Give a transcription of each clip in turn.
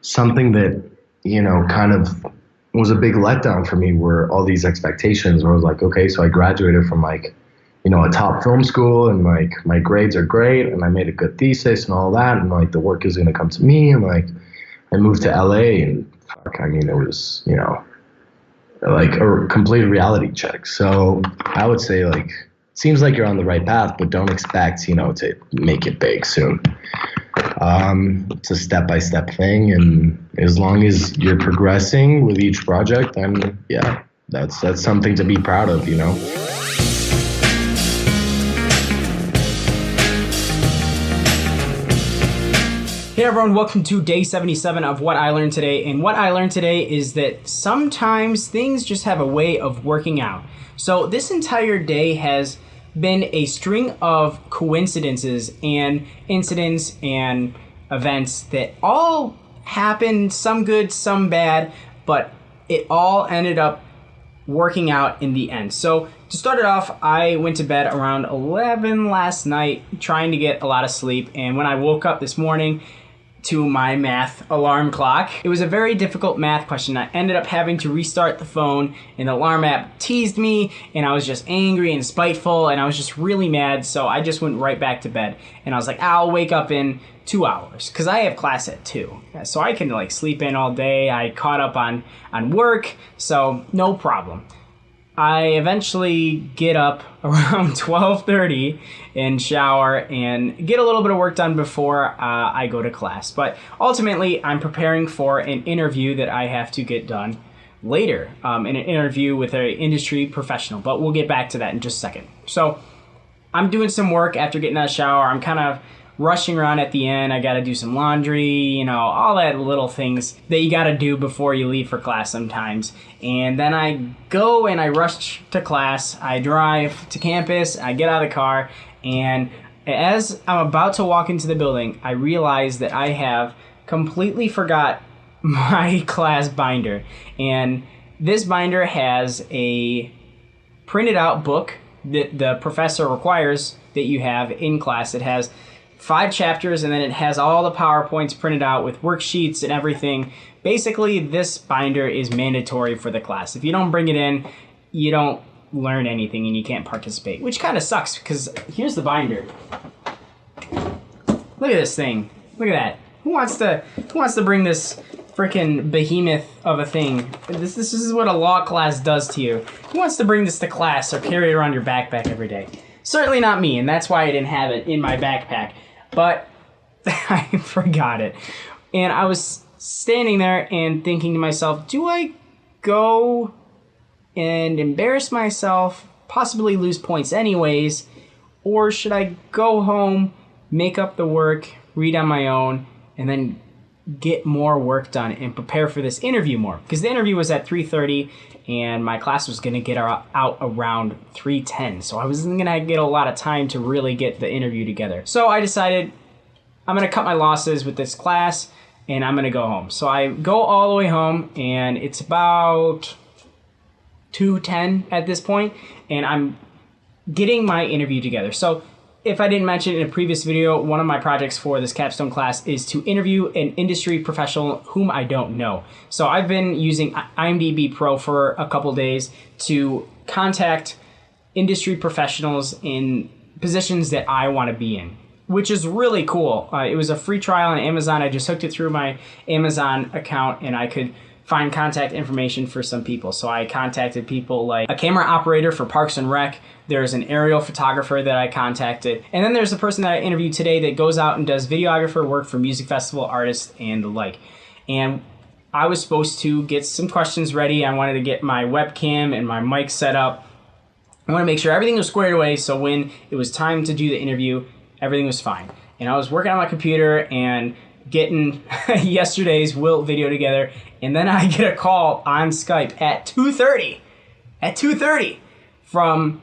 something that, kind of was a big letdown for me were all these expectations where I was like, okay, so I graduated from like, a top film school and like my grades are great and I made a good thesis and all that. And like the work is going to come to me. And like I moved to LA and fuck, I mean, it was, like a complete reality check. So I would say like, seems like you're on the right path, but don't expect, to make it big soon. It's a step-by-step thing, and as long as you're progressing with each project, then yeah, that's something to be proud of. Hey everyone, welcome to day 77 of What I Learned Today. And what I learned today is that sometimes things just have a way of working out. So this entire day has been a string of coincidences and incidents and events that all happened, some good, some bad, but it all ended up working out in the end. So to start it off, I went to bed around 11 last night, trying to get a lot of sleep. And when I woke up this morning, to my math alarm clock, it was a very difficult math question. I ended up having to restart the phone, and the alarm app teased me, and I was just angry and spiteful, and I was just really mad, so I just went right back to bed. And I was like, I'll wake up in 2 hours, because I have class at 2. So I can like sleep in all day. I caught up on work, so no problem. I eventually get up around 12:30 and shower and get a little bit of work done before I go to class. But ultimately, I'm preparing for an interview that I have to get done later, in an interview with an industry professional. But we'll get back to that in just a second. So I'm doing some work after getting out of the shower. I'm kind of rushing around at the end. I got to do some laundry, all that little things that you got to do before you leave for class sometimes. And then I go and I rush to class. I drive to campus. I get out of the car. And as I'm about to walk into the building, I realize that I have completely forgot my class binder. And this binder has a printed out book that the professor requires that you have in class. It has 5 chapters, and then it has all the PowerPoints printed out with worksheets and everything. Basically, this binder is mandatory for the class. If you don't bring it in, you don't learn anything and you can't participate, which kind of sucks because here's the binder. Look at this thing. Look at that. Who wants to bring this freaking behemoth of a thing? This is what a law class does to you. Who wants to bring this to class or carry it around your backpack every day? Certainly not me, and that's why I didn't have it in my backpack. But I forgot it. And I was standing there and thinking to myself, do I go and embarrass myself, possibly lose points anyways, or should I go home, make up the work, read on my own, and then get more work done and prepare for this interview more? Because the interview was at 3:30 and my class was going to get out around 3:10. So I wasn't going to get a lot of time to really get the interview together. So I decided I'm going to cut my losses with this class and I'm going to go home. So I go all the way home and it's about 2:10 at this point, and I'm getting my interview together. So if I didn't mention in a previous video, one of my projects for this capstone class is to interview an industry professional whom I don't know. So I've been using IMDb Pro for a couple days to contact industry professionals in positions that I want to be in, which is really cool. It was a free trial on Amazon. I just hooked it through my Amazon account and I could find contact information for some people. So I contacted people like a camera operator for Parks and Rec. There's an aerial photographer that I contacted. And then there's a person that I interviewed today that goes out and does videographer work for music festival artists and the like. And I was supposed to get some questions ready. I wanted to get my webcam and my mic set up. I want to make sure everything was squared away so when it was time to do the interview, everything was fine. And I was working on my computer and getting yesterday's WILT video together, and then I get a call on Skype at 2:30 from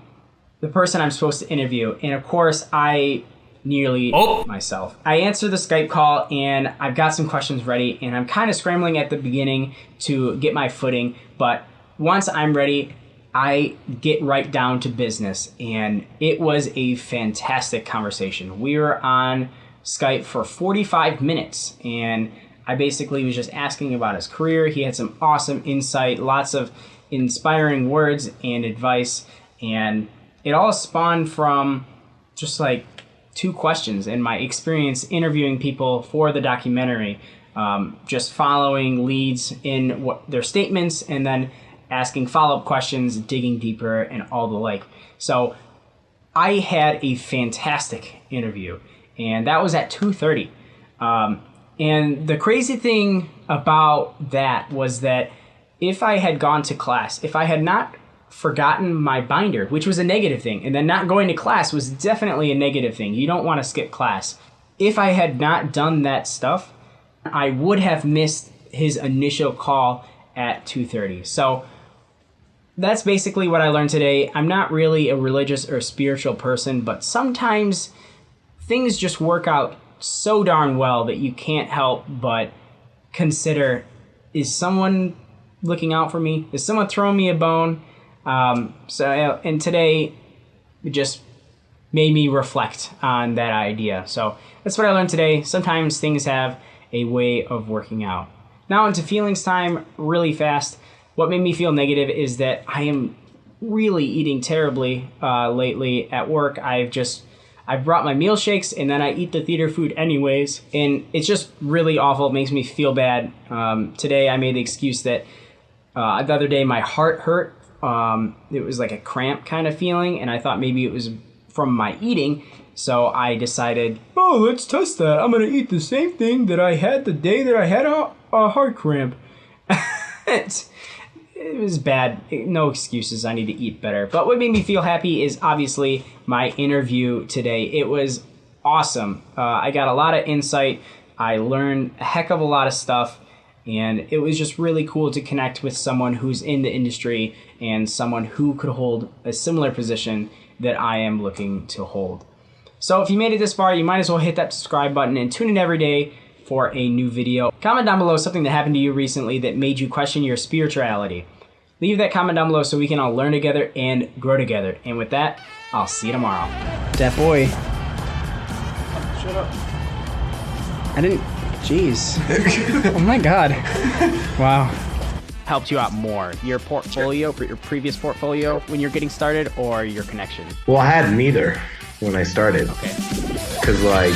the person I'm supposed to interview. And of course, I nearly myself. I answer the Skype call and I've got some questions ready, and I'm kind of scrambling at the beginning to get my footing, but once I'm ready, I get right down to business, and it was a fantastic conversation. We were on Skype for 45 minutes, and I basically was just asking about his career. He had some awesome insight, lots of inspiring words and advice, and it all spawned from just like 2 questions and my experience interviewing people for the documentary, just following leads in what their statements and then asking follow-up questions, digging deeper, and all the like. So I had a fantastic interview, and that was at 2:30. And the crazy thing about that was that if I had gone to class, if I had not forgotten my binder, which was a negative thing, and then not going to class was definitely a negative thing. You don't want to skip class. If I had not done that stuff, I would have missed his initial call at 2:30. So that's basically what I learned today. I'm not really a religious or spiritual person, but sometimes things just work out so darn well that you can't help but consider, is someone looking out for me? Is someone throwing me a bone? And today it just made me reflect on that idea. So that's what I learned today. Sometimes things have a way of working out. Now into feelings time really fast. What made me feel negative is that I am really eating terribly lately at work. I brought my meal shakes and then I eat the theater food anyways. And it's just really awful. It makes me feel bad. Today I made the excuse that the other day my heart hurt. It was like a cramp kind of feeling, and I thought maybe it was from my eating. So I decided, oh, let's test that. I'm going to eat the same thing that I had the day that I had a heart cramp. It was bad. No excuses. I need to eat better. But what made me feel happy is obviously my interview today. It was awesome. I got a lot of insight. I learned a heck of a lot of stuff. And it was just really cool to connect with someone who's in the industry and someone who could hold a similar position that I am looking to hold. So if you made it this far, you might as well hit that subscribe button and tune in every day for a new video. Comment down below something that happened to you recently that made you question your spirituality. Leave that comment down below so we can all learn together and grow together. And with that, I'll see you tomorrow. That boy. Shut up. I didn't... Jeez. Oh my God. Wow. Helped you out more? Your portfolio, for your previous portfolio when you're getting started, or your connection? Well, I had neither when I started. Okay. Because, like,